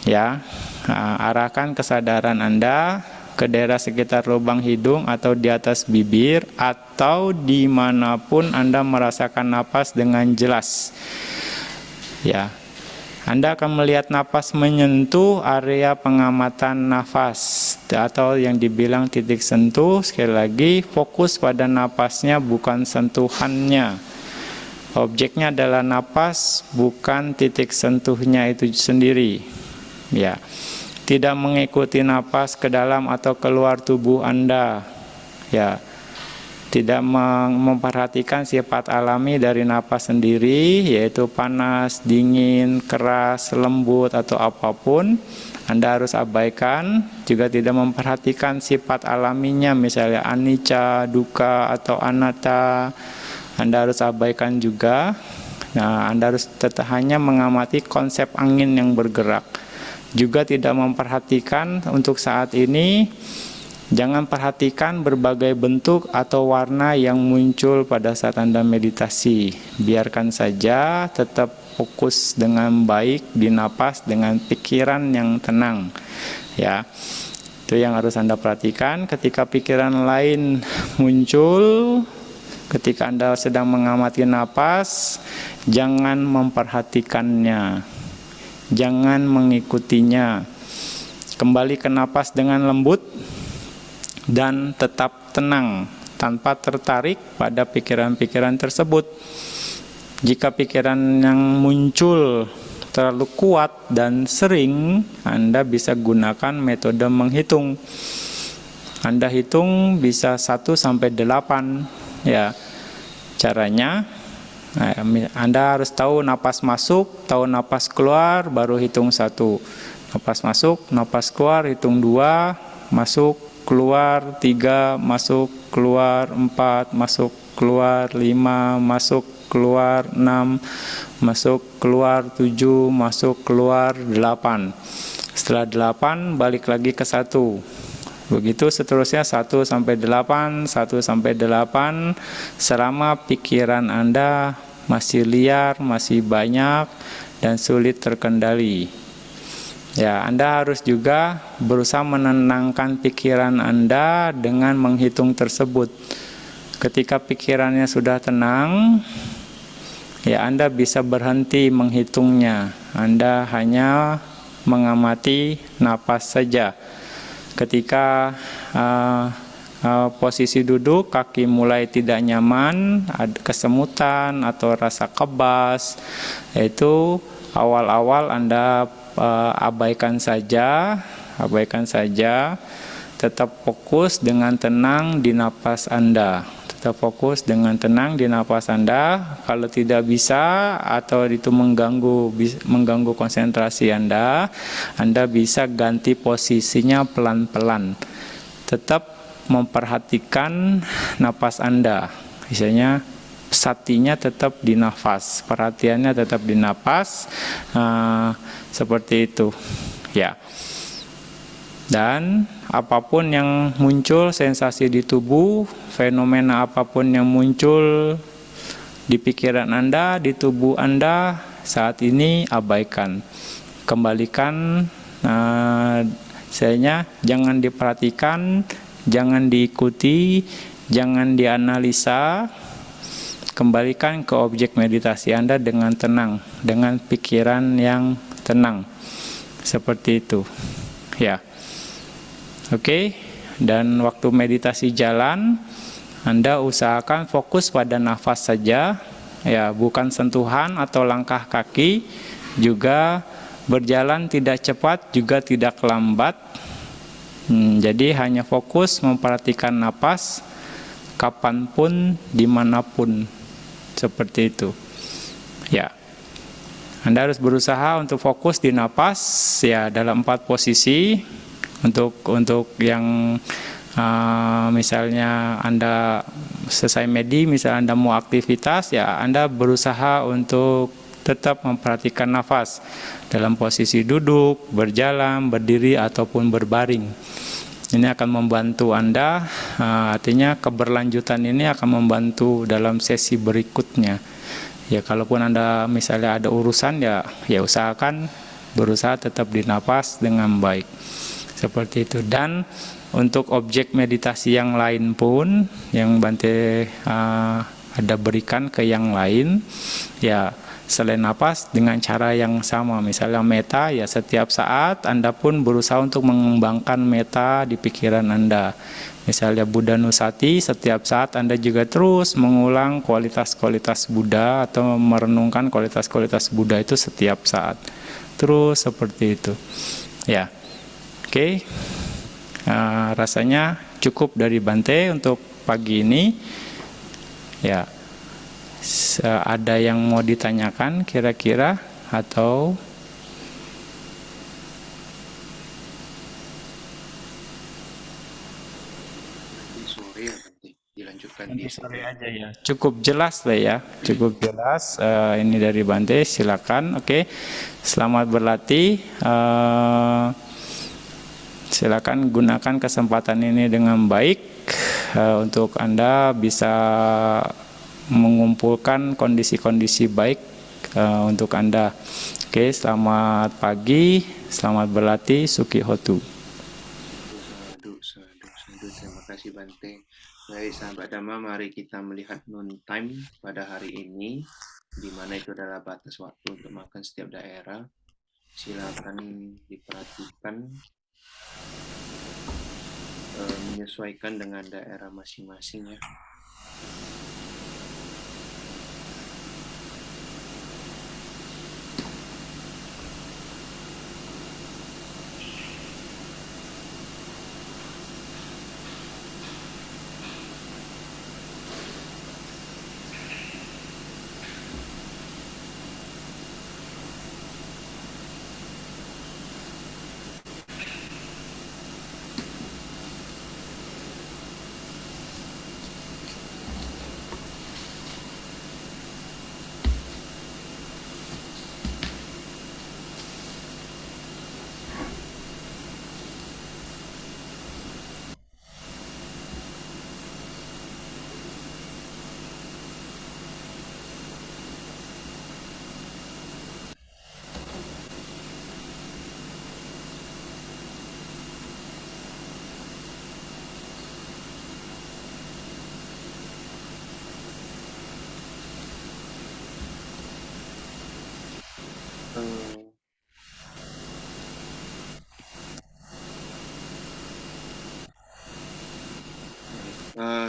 ya. Arahkan kesadaran Anda ke daerah sekitar lubang hidung atau di atas bibir, atau dimanapun Anda merasakan napas dengan jelas. Ya, Anda akan melihat napas menyentuh area pengamatan nafas, atau yang dibilang titik sentuh. Sekali lagi, fokus pada napasnya, bukan sentuhannya. Objeknya adalah napas, bukan titik sentuhnya itu sendiri. Ya, tidak mengikuti napas ke dalam atau keluar tubuh Anda. Ya, tidak memperhatikan sifat alami dari napas sendiri, yaitu panas, dingin, keras, lembut, atau apapun. Anda harus abaikan. Juga tidak memperhatikan sifat alaminya, misalnya anicca, dukkha, atau anatta. Anda harus abaikan juga. Nah, Anda harus hanya mengamati konsep angin yang bergerak. Juga tidak memperhatikan untuk saat ini, jangan perhatikan berbagai bentuk atau warna yang muncul pada saat Anda meditasi. Biarkan saja, tetap fokus dengan baik di napas dengan pikiran yang tenang. Ya, itu yang harus Anda perhatikan. Ketika pikiran lain muncul, Ketika Anda sedang mengamati napas, jangan memperhatikannya, jangan mengikutinya. Kembali ke napas dengan lembut dan tetap tenang, tanpa tertarik pada pikiran-pikiran tersebut. Jika pikiran yang muncul terlalu kuat dan sering, Anda bisa gunakan metode menghitung. Anda hitung bisa 1 sampai 8, ya. Caranya, Anda harus tahu napas masuk, tahu napas keluar, baru hitung 1. Napas masuk, napas keluar, hitung 2, masuk, keluar 3, masuk, keluar 4, masuk, keluar 5, masuk, keluar 6, masuk, keluar 7, masuk, keluar 8. Setelah 8, balik lagi ke 1. Begitu seterusnya 1 sampai 8, 1 sampai 8, selama pikiran Anda masih liar, masih banyak, dan sulit terkendali. Ya, Anda harus juga berusaha menenangkan pikiran Anda dengan menghitung tersebut. Ketika pikirannya sudah tenang, ya Anda bisa berhenti menghitungnya. Anda hanya mengamati napas saja. Ketika posisi duduk, kaki mulai tidak nyaman, ada kesemutan atau rasa kebas, itu awal-awal Anda abaikan saja, tetap fokus dengan tenang di napas Anda. Tetap fokus dengan tenang di napas Anda. Kalau tidak bisa atau itu mengganggu konsentrasi Anda bisa ganti posisinya pelan-pelan. Tetap memperhatikan napas Anda. Misalnya satinya tetap di nafas, perhatiannya tetap di napas, seperti itu, ya. Dan apapun yang muncul, sensasi di tubuh, fenomena apapun yang muncul di pikiran Anda, di tubuh Anda saat ini, abaikan. Kembalikan, jangan diperhatikan, jangan diikuti, jangan dianalisa. Kembalikan ke objek meditasi Anda dengan tenang, dengan pikiran yang tenang. Seperti itu, ya. Oke, dan waktu meditasi jalan, Anda usahakan fokus pada nafas saja, ya, bukan sentuhan atau langkah kaki. Juga berjalan tidak cepat, juga tidak lambat. Jadi hanya fokus memperhatikan napas, kapanpun, dimanapun, seperti itu, ya. Anda harus berusaha untuk fokus di napas, ya, dalam 4 posisi. Untuk yang misalnya Anda selesai medi, misalnya Anda mau aktivitas, ya Anda berusaha untuk tetap memperhatikan nafas dalam posisi duduk, berjalan, berdiri, ataupun berbaring. Ini akan membantu Anda, artinya keberlanjutan ini akan membantu dalam sesi berikutnya. Ya, kalaupun Anda misalnya ada urusan, ya usahakan berusaha tetap di napas dengan baik. Seperti itu. Dan untuk objek meditasi yang lain pun, yang Bante ada berikan ke yang lain, ya selain napas dengan cara yang sama. Misalnya meta, ya setiap saat Anda pun berusaha untuk mengembangkan meta di pikiran Anda. Misalnya Buddha Nusati, setiap saat Anda juga terus mengulang kualitas-kualitas Buddha atau merenungkan kualitas-kualitas Buddha itu setiap saat. Terus seperti itu, ya. Oke, rasanya cukup dari Bante untuk pagi ini, ya. Ada yang mau ditanyakan kira-kira atau sore ya, Bante, dilanjutkan nanti di sore aja ya. Cukup jelas lah ya, cukup jelas. Ini dari Bante, silakan. Oke, selamat berlatih. Silakan gunakan kesempatan ini dengan baik untuk Anda bisa mengumpulkan kondisi-kondisi baik untuk Anda. Oke, selamat pagi, selamat berlatih, Sukhi Hotu. Sadu, sadu, sadu. Waduh, terima kasih Bante. Baik, sahabat Dhamma, mari kita melihat noon time pada hari ini, di mana itu adalah batas waktu untuk makan setiap daerah. Silakan diperhatikan, menyesuaikan dengan daerah masing-masing ya.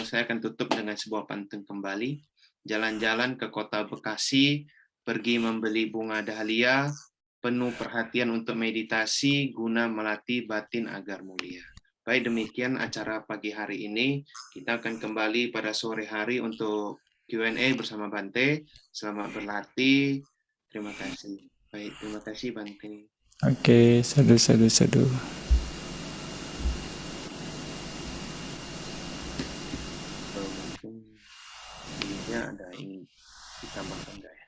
Saya akan tutup dengan sebuah pantun kembali. Jalan-jalan ke kota Bekasi, pergi membeli bunga dahlia, penuh perhatian untuk meditasi, guna melatih batin agar mulia. Baik, demikian acara pagi hari ini. Kita akan kembali pada sore hari untuk Q&A bersama Bante. Selamat berlatih. Terima kasih. Baik, terima kasih Bante. Oke, sadu. Mungkin ininya ada yang ditambahkan nggak ya?